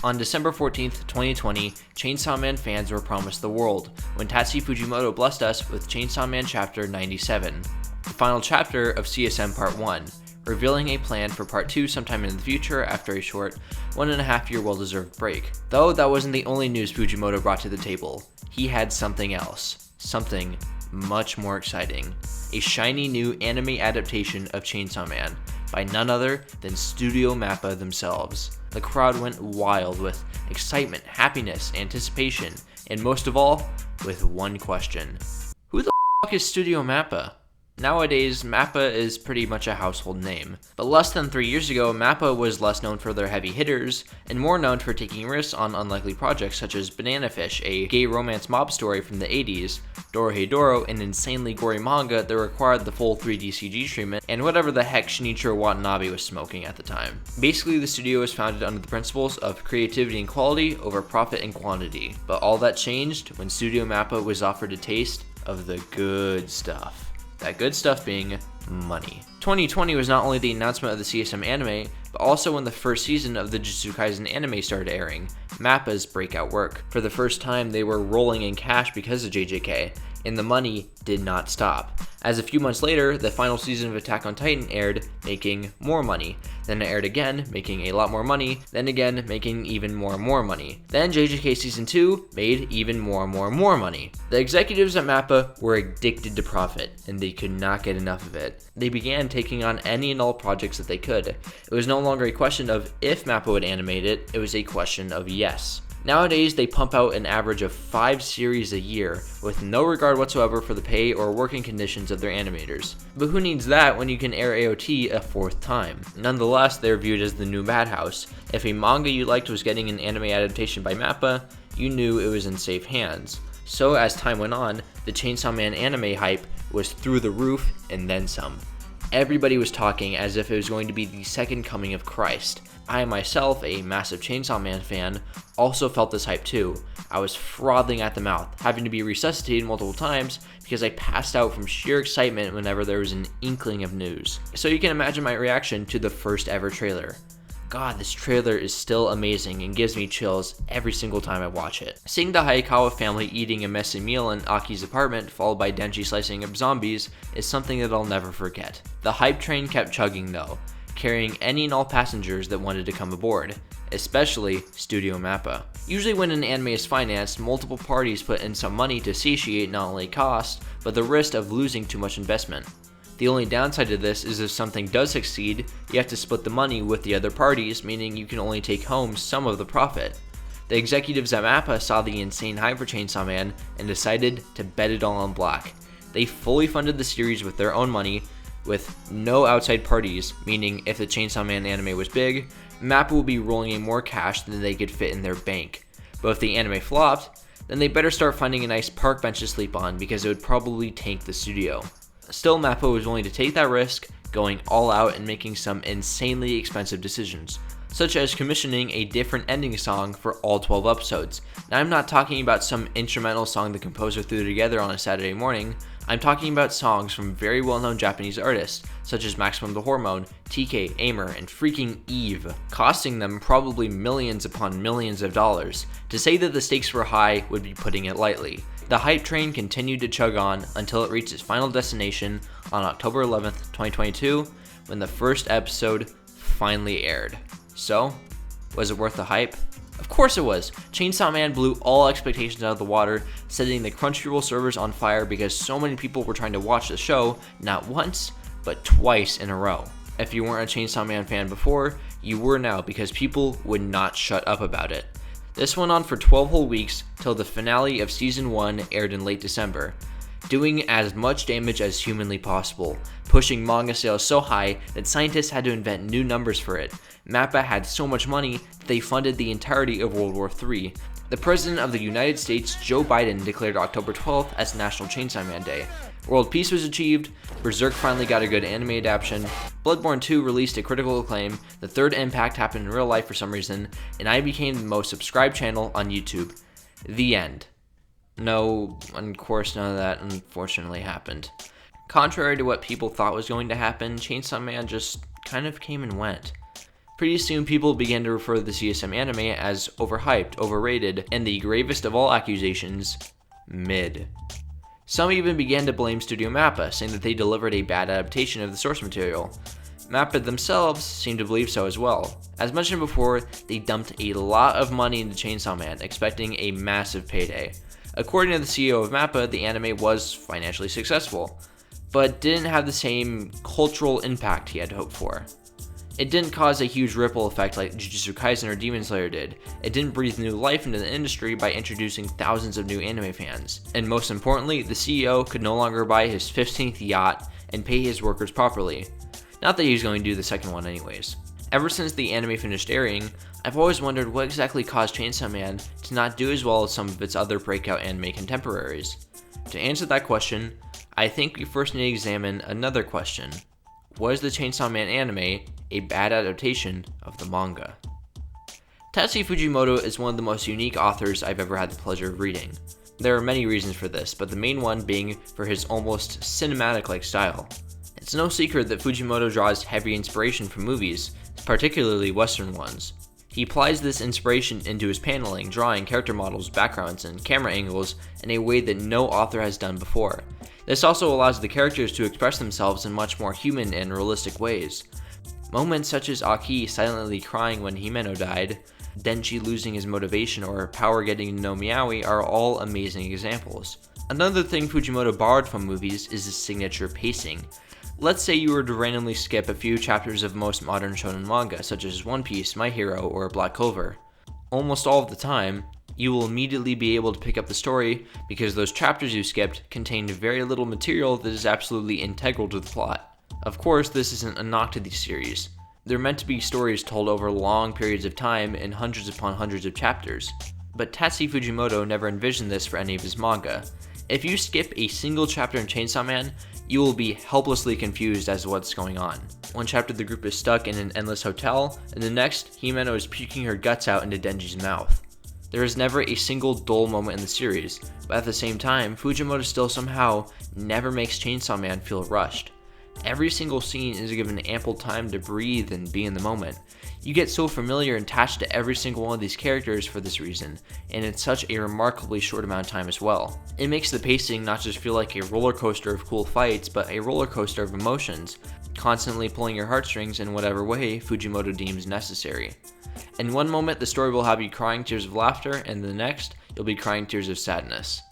On December 14th, 2020, Chainsaw Man fans were promised the world when Tatsuya Fujimoto blessed us with Chainsaw Man Chapter 97, the final chapter of CSM Part 1, revealing a plan for Part 2 sometime in the future after a short 1.5-year well-deserved break. Though that wasn't the only news Fujimoto brought to the table. He had something else. Something much more exciting. A shiny new anime adaptation of Chainsaw Man by none other than Studio MAPPA themselves. The crowd went wild with excitement, happiness, anticipation, and most of all, with one question. Who the f*** is Studio MAPPA? Nowadays, MAPPA is pretty much a household name, but less than 3 years ago, MAPPA was less known for their heavy hitters, and more known for taking risks on unlikely projects such as Banana Fish, a gay romance mob story from the 80s, Dorohedoro, an insanely gory manga that required the full 3D CG treatment, and whatever the heck Shinichiro Watanabe was smoking at the time. Basically, the studio was founded under the principles of creativity and quality over profit and quantity, but all that changed when Studio MAPPA was offered a taste of the good stuff. That good stuff being money. 2020 was not only the announcement of the CSM anime, but also when the first season of the Jujutsu Kaisen anime started airing, MAPPA's breakout work. For the first time, they were rolling in cash because of JJK, and the money did not stop. As a few months later, the final season of Attack on Titan aired, making more money. Then it aired again, making a lot more money. Then again, making even more and more money. Then JJK Season 2 made even more and more and more money. The executives at MAPPA were addicted to profit, and they could not get enough of it. They began taking on any and all projects that they could. It was no longer a question of if MAPPA would animate it, it was a question of yes. Nowadays, they pump out an average of 5 series a year, with no regard whatsoever for the pay or working conditions of their animators. But who needs that when you can air AOT a 4th time? Nonetheless, they're viewed as the new madhouse. If a manga you liked was getting an anime adaptation by MAPPA, you knew it was in safe hands. So as time went on, the Chainsaw Man anime hype was through the roof and then some. Everybody was talking as if it was going to be the second coming of Christ. I myself, a massive Chainsaw Man fan, also felt this hype too. I was frothing at the mouth, having to be resuscitated multiple times because I passed out from sheer excitement whenever there was an inkling of news. So you can imagine my reaction to the first ever trailer. God, this trailer is still amazing and gives me chills every single time I watch it. Seeing the Hayakawa family eating a messy meal in Aki's apartment followed by Denji slicing up zombies is something that I'll never forget. The hype train kept chugging though, carrying any and all passengers that wanted to come aboard, especially Studio MAPPA. Usually when an anime is financed, multiple parties put in some money to satiate not only cost, but the risk of losing too much investment. The only downside to this is if something does succeed, you have to split the money with the other parties, meaning you can only take home some of the profit. The executives at MAPPA saw the insane hype for Chainsaw Man and decided to bet it all on black. They fully funded the series with their own money, with no outside parties, meaning if the Chainsaw Man anime was big, MAPPA would be rolling in more cash than they could fit in their bank. But if the anime flopped, then they better start finding a nice park bench to sleep on because it would probably tank the studio. Still, MAPPA was willing to take that risk, going all out and making some insanely expensive decisions, such as commissioning a different ending song for all 12 episodes. Now, I'm not talking about some instrumental song the composer threw together on a Saturday morning. I'm talking about songs from very well-known Japanese artists, such as Maximum the Hormone, TK, Aimer, and freaking Eve, costing them probably millions upon millions of dollars. To say that the stakes were high would be putting it lightly. The hype train continued to chug on until it reached its final destination on October 11th, 2022, when the first episode finally aired. So, was it worth the hype? Of course it was. Chainsaw Man blew all expectations out of the water, setting the Crunchyroll servers on fire because so many people were trying to watch the show not once, but twice in a row. If you weren't a Chainsaw Man fan before, you were now because people would not shut up about it. This went on for 12 whole weeks till the finale of Season 1 aired in late December, doing as much damage as humanly possible, pushing manga sales so high that scientists had to invent new numbers for it. MAPPA had so much money that they funded the entirety of World War III. The President of the United States, Joe Biden, declared October 12th as National Chainsaw Man Day. World peace was achieved, Berserk finally got a good anime adaptation, Bloodborne 2 released to critical acclaim, the third impact happened in real life for some reason, and I became the most subscribed channel on YouTube. The end. No, of course none of that unfortunately happened. Contrary to what people thought was going to happen, Chainsaw Man just kind of came and went. Pretty soon people began to refer to the CSM anime as overhyped, overrated, and the gravest of all accusations, mid. Some even began to blame Studio MAPPA, saying that they delivered a bad adaptation of the source material. MAPPA themselves seemed to believe so as well. As mentioned before, they dumped a lot of money into Chainsaw Man, expecting a massive payday. According to the CEO of MAPPA, the anime was financially successful, but didn't have the same cultural impact he had hoped for. It didn't cause a huge ripple effect like Jujutsu Kaisen or Demon Slayer did. It didn't breathe new life into the industry by introducing thousands of new anime fans. And most importantly, the CEO could no longer buy his 15th yacht and pay his workers properly. Not that he was going to do the second one anyways. Ever since the anime finished airing, I've always wondered what exactly caused Chainsaw Man to not do as well as some of its other breakout anime contemporaries. To answer that question, I think we first need to examine another question. Was the Chainsaw Man anime a bad adaptation of the manga? Tatsuya Fujimoto is one of the most unique authors I've ever had the pleasure of reading. There are many reasons for this, but the main one being for his almost cinematic-like style. It's no secret that Fujimoto draws heavy inspiration from movies, particularly Western ones. He applies this inspiration into his paneling, drawing, character models, backgrounds, and camera angles in a way that no author has done before. This also allows the characters to express themselves in much more human and realistic ways. Moments such as Aki silently crying when Himeno died, Denji losing his motivation, or Power getting to know Miyawi are all amazing examples. Another thing Fujimoto borrowed from movies is his signature pacing. Let's say you were to randomly skip a few chapters of most modern shonen manga, such as One Piece, My Hero, or Black Clover. Almost all of the time, you will immediately be able to pick up the story because those chapters you skipped contained very little material that is absolutely integral to the plot. Of course, this isn't a knock to these series. They're meant to be stories told over long periods of time in hundreds upon hundreds of chapters. But Tatsuya Fujimoto never envisioned this for any of his manga. If you skip a single chapter in Chainsaw Man, you will be helplessly confused as to what's going on. One chapter the group is stuck in an endless hotel, and the next, Himeno is puking her guts out into Denji's mouth. There is never a single dull moment in the series, but at the same time, Fujimoto still somehow never makes Chainsaw Man feel rushed. Every single scene is given ample time to breathe and be in the moment. You get so familiar and attached to every single one of these characters for this reason, and in such a remarkably short amount of time as well. It makes the pacing not just feel like a roller coaster of cool fights, but a roller coaster of emotions, constantly pulling your heartstrings in whatever way Fujimoto deems necessary. In one moment, the story will have you crying tears of laughter, and the next, you'll be crying tears of sadness.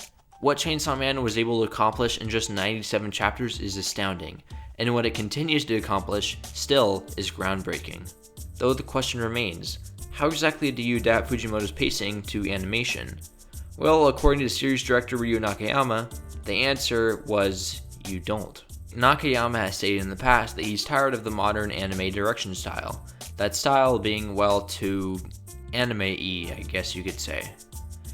What Chainsaw Man was able to accomplish in just 97 chapters is astounding, and what it continues to accomplish still is groundbreaking. Though the question remains, how exactly do you adapt Fujimoto's pacing to animation? Well, according to series director Ryu Nakayama, the answer was you don't. Nakayama has stated in the past that he's tired of the modern anime direction style. That style being, well, too anime-y, I guess you could say.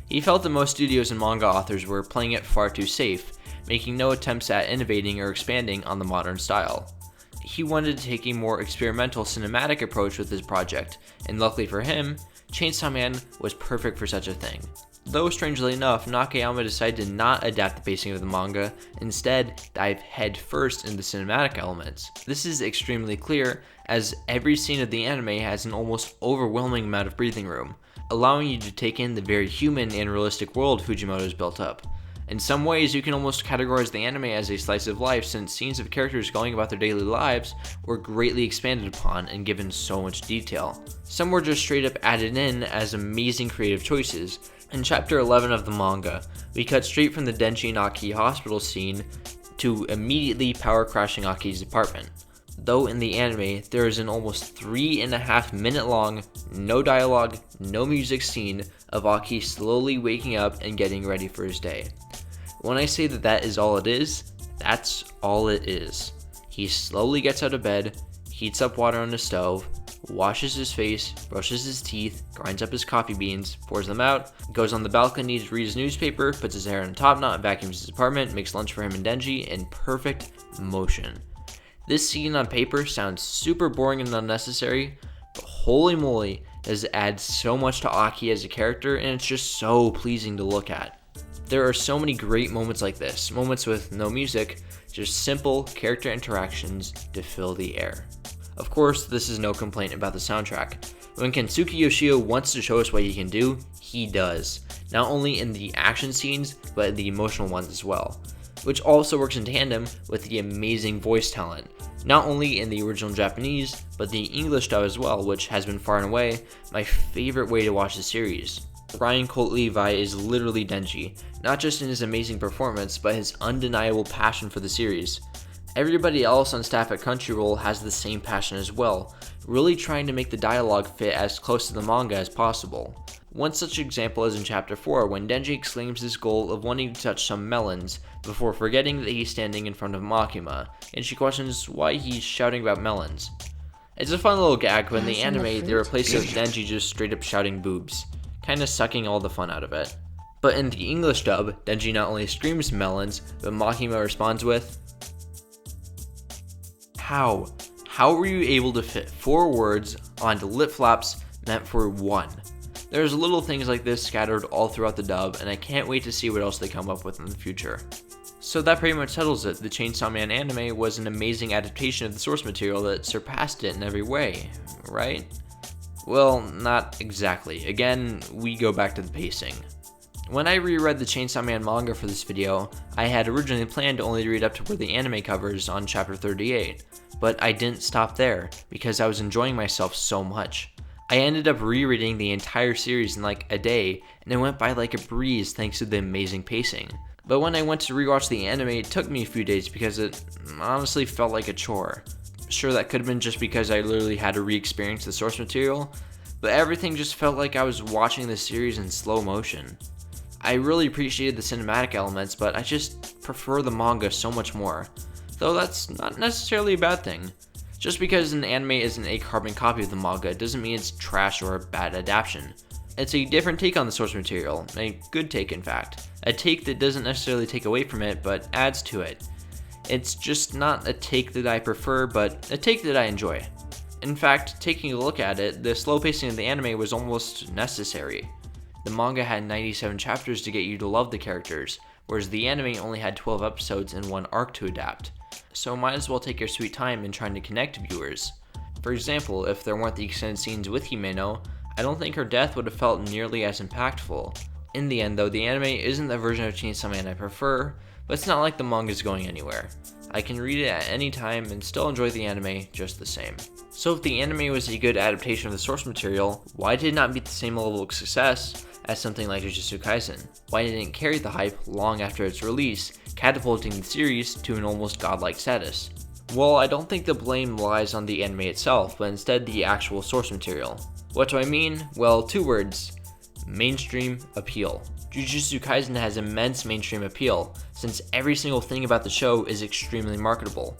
He felt that most studios and manga authors were playing it far too safe, making no attempts at innovating or expanding on the modern style. He wanted to take a more experimental cinematic approach with his project, and luckily for him, Chainsaw Man was perfect for such a thing. Though strangely enough, Nakayama decided to not adapt the pacing of the manga, instead dive head first into the cinematic elements. This is extremely clear, as every scene of the anime has an almost overwhelming amount of breathing room, allowing you to take in the very human and realistic world Fujimoto has built up. In some ways, you can almost categorize the anime as a slice of life, since scenes of characters going about their daily lives were greatly expanded upon and given so much detail. Some were just straight up added in as amazing creative choices. In chapter 11 of the manga, we cut straight from the Denji and Aki hospital scene to immediately power crashing Aki's apartment. Though in the anime, there is an almost 3.5 minute long, no dialogue, no music scene of Aki slowly waking up and getting ready for his day. When I say that that is all it is, that's all it is. He slowly gets out of bed, heats up water on the stove, washes his face, brushes his teeth, grinds up his coffee beans, pours them out, goes on the balcony to read his newspaper, puts his hair in a top knot, vacuums his apartment, makes lunch for him and Denji in perfect motion. This scene on paper sounds super boring and unnecessary, but holy moly, does it add so much to Aki as a character, and it's just so pleasing to look at. There are so many great moments like this, moments with no music, just simple character interactions to fill the air. Of course, this is no complaint about the soundtrack. When Kensuke Yoshida wants to show us what he can do, he does. Not only in the action scenes, but in the emotional ones as well. Which also works in tandem with the amazing voice talent. Not only in the original Japanese, but the English dub as well, which has been far and away my favorite way to watch the series. Ryan Colt Levi is literally Denji, not just in his amazing performance, but his undeniable passion for the series. Everybody else on staff at Crunchyroll has the same passion as well, really trying to make the dialogue fit as close to the manga as possible. One such example is in Chapter 4 when Denji exclaims his goal of wanting to touch some melons before forgetting that he's standing in front of Makima, and she questions why he's shouting about melons. It's a fun little gag, but in the anime they replace it with Denji just straight up shouting boobs, kinda sucking all the fun out of it. But in the English dub, Denji not only screams melons, but Makima responds with, How? How were you able to fit 4 words onto lip flaps meant for 1? There's little things like this scattered all throughout the dub, and I can't wait to see what else they come up with in the future. So that pretty much settles it. The Chainsaw Man anime was an amazing adaptation of the source material that surpassed it in every way, right? Well, not exactly. Again, we go back to the pacing. When I reread the Chainsaw Man manga for this video, I had originally planned to only read up to where the anime covers on chapter 38, but I didn't stop there because I was enjoying myself so much. I ended up rereading the entire series in like a day, and it went by like a breeze thanks to the amazing pacing. But when I went to rewatch the anime, it took me a few days because it honestly felt like a chore. Sure, that could have been just because I literally had to re-experience the source material, but everything just felt like I was watching the series in slow motion. I really appreciated the cinematic elements, but I just prefer the manga so much more. Though that's not necessarily a bad thing. Just because an anime isn't a carbon copy of the manga doesn't mean it's trash or a bad adaptation. It's a different take on the source material, a good take in fact. A take that doesn't necessarily take away from it, but adds to it. It's just not a take that I prefer, but a take that I enjoy. In fact, taking a look at it, the slow pacing of the anime was almost necessary. The manga had 97 chapters to get you to love the characters, whereas the anime only had 12 episodes and 1 arc to adapt. So might as well take your sweet time in trying to connect to viewers. For example, if there weren't the extended scenes with Himeno, I don't think her death would have felt nearly as impactful. In the end though, the anime isn't the version of Chainsaw Man I prefer, but it's not like the manga is going anywhere. I can read it at any time and still enjoy the anime just the same. So if the anime was a good adaptation of the source material, why did it not meet the same level of success as something like Jujutsu Kaisen? Why didn't it carry the hype long after its release, catapulting the series to an almost godlike status? Well, I don't think the blame lies on the anime itself, but instead the actual source material. What do I mean? Well, 2 words. Mainstream appeal. Jujutsu Kaisen has immense mainstream appeal, since every single thing about the show is extremely marketable.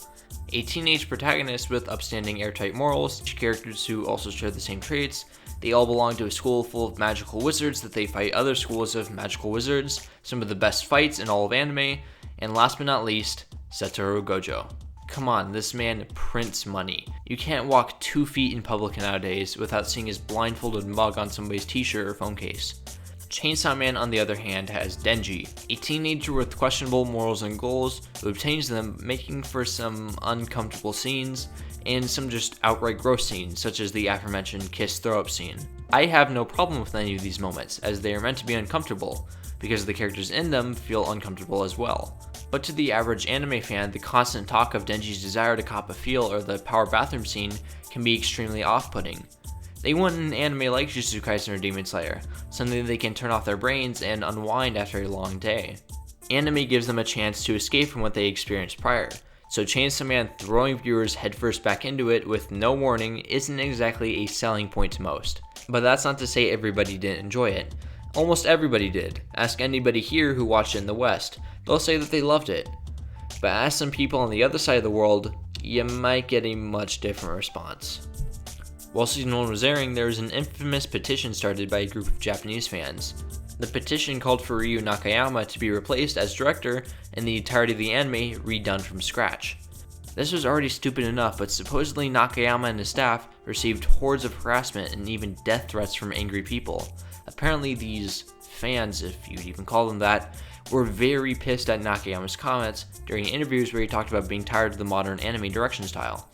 A teenage protagonist with upstanding airtight morals, characters who also share the same traits, they all belong to a school full of magical wizards that they fight other schools of magical wizards, some of the best fights in all of anime, and last but not least, Satoru Gojo. Come on, this man prints money. You can't walk 2 feet in public nowadays without seeing his blindfolded mug on somebody's t-shirt or phone case. Chainsaw Man, on the other hand, has Denji, a teenager with questionable morals and goals who obtains them, making for some uncomfortable scenes and some just outright gross scenes, such as the aforementioned kiss throw-up scene. I have no problem with any of these moments, as they are meant to be uncomfortable, because the characters in them feel uncomfortable as well. But to the average anime fan, the constant talk of Denji's desire to cop a feel or the power bathroom scene can be extremely off-putting. They want an anime like Jujutsu Kaisen or Demon Slayer, something they can turn off their brains and unwind after a long day. Anime gives them a chance to escape from what they experienced prior, so Chainsaw Man throwing viewers headfirst back into it with no warning isn't exactly a selling point to most. But that's not to say everybody didn't enjoy it. Almost everybody did. Ask anybody here who watched it in the West, they'll say that they loved it. But ask some people on the other side of the world, you might get a much different response. While season 1 was airing, there was an infamous petition started by a group of Japanese fans. The petition called for Ryu Nakayama to be replaced as director and the entirety of the anime redone from scratch. This was already stupid enough, but supposedly Nakayama and his staff received hordes of harassment and even death threats from angry people. Apparently these fans, if you'd even call them that, were very pissed at Nakayama's comments during interviews where he talked about being tired of the modern anime direction style.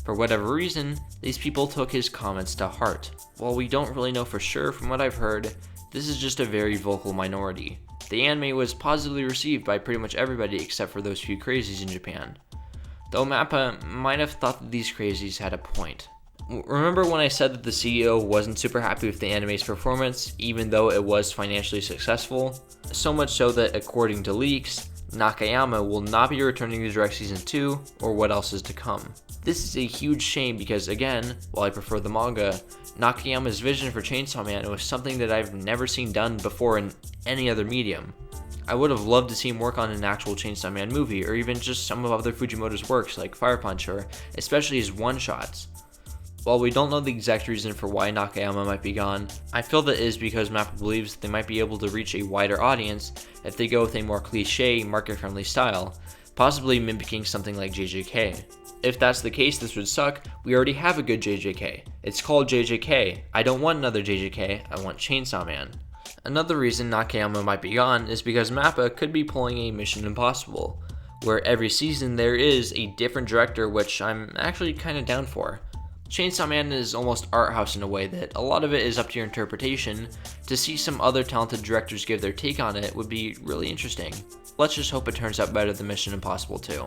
For whatever reason, these people took his comments to heart. While we don't really know for sure from what I've heard, this is just a very vocal minority. The anime was positively received by pretty much everybody except for those few crazies in Japan. Though MAPPA might have thought that these crazies had a point. Remember when I said that the CEO wasn't super happy with the anime's performance, even though it was financially successful? So much so that according to leaks, Nakayama will not be returning to direct Season 2, or what else is to come. This is a huge shame because, again, while I prefer the manga, Nakayama's vision for Chainsaw Man was something that I've never seen done before in any other medium. I would have loved to see him work on an actual Chainsaw Man movie, or even just some of other Fujimoto's works like Fire Punch, or especially his one-shots. While we don't know the exact reason for why Nakayama might be gone, I feel that it is because MAPPA believes they might be able to reach a wider audience if they go with a more cliche, market-friendly style, possibly mimicking something like JJK. If that's the case, this would suck. We already have a good JJK. It's called JJK. I don't want another JJK, I want Chainsaw Man. Another reason Nakayama might be gone is because MAPPA could be pulling a Mission Impossible, where every season there is a different director, which I'm actually kinda down for. Chainsaw Man is almost art house in a way that a lot of it is up to your interpretation. To see some other talented directors give their take on it would be really interesting. Let's just hope it turns out better than Mission Impossible 2.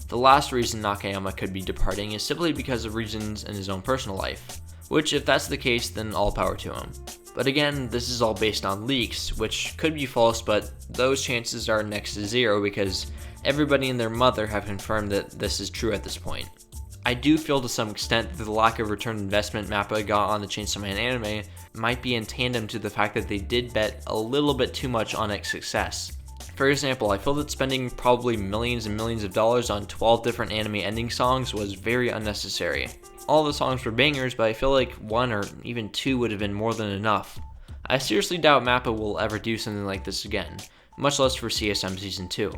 The last reason Nakayama could be departing is simply because of reasons in his own personal life, which if that's the case then all power to him. But again, this is all based on leaks, which could be false, but those chances are next to zero because everybody and their mother have confirmed that this is true at this point. I do feel to some extent that the lack of return investment MAPPA got on the Chainsaw Man anime might be in tandem to the fact that they did bet a little bit too much on its success. For example, I feel that spending probably millions and millions of dollars on 12 different anime ending songs was very unnecessary. All the songs were bangers, but I feel like one or even two would have been more than enough. I seriously doubt MAPPA will ever do something like this again, much less for CSM Season 2.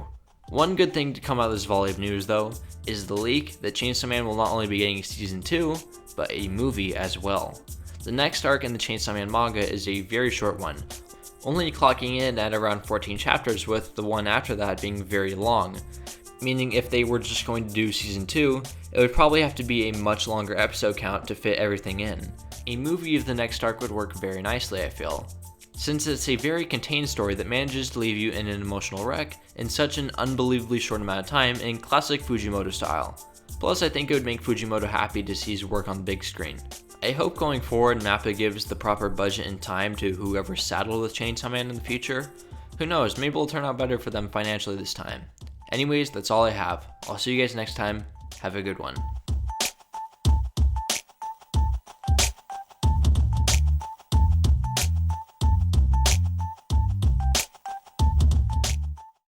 One good thing to come out of this volley of news, though, is the leak that Chainsaw Man will not only be getting Season 2, but a movie as well. The next arc in the Chainsaw Man manga is a very short one, only clocking in at around 14 chapters, with the one after that being very long. Meaning if they were just going to do Season 2, it would probably have to be a much longer episode count to fit everything in. A movie of the next arc would work very nicely, I feel, since it's a very contained story that manages to leave you in an emotional wreck in such an unbelievably short amount of time in classic Fujimoto style. Plus, I think it would make Fujimoto happy to see his work on the big screen. I hope going forward MAPPA gives the proper budget and time to whoever's saddled with Chainsaw Man in the future. Who knows, maybe it'll turn out better for them financially this time. Anyways, that's all I have. I'll see you guys next time. Have a good one.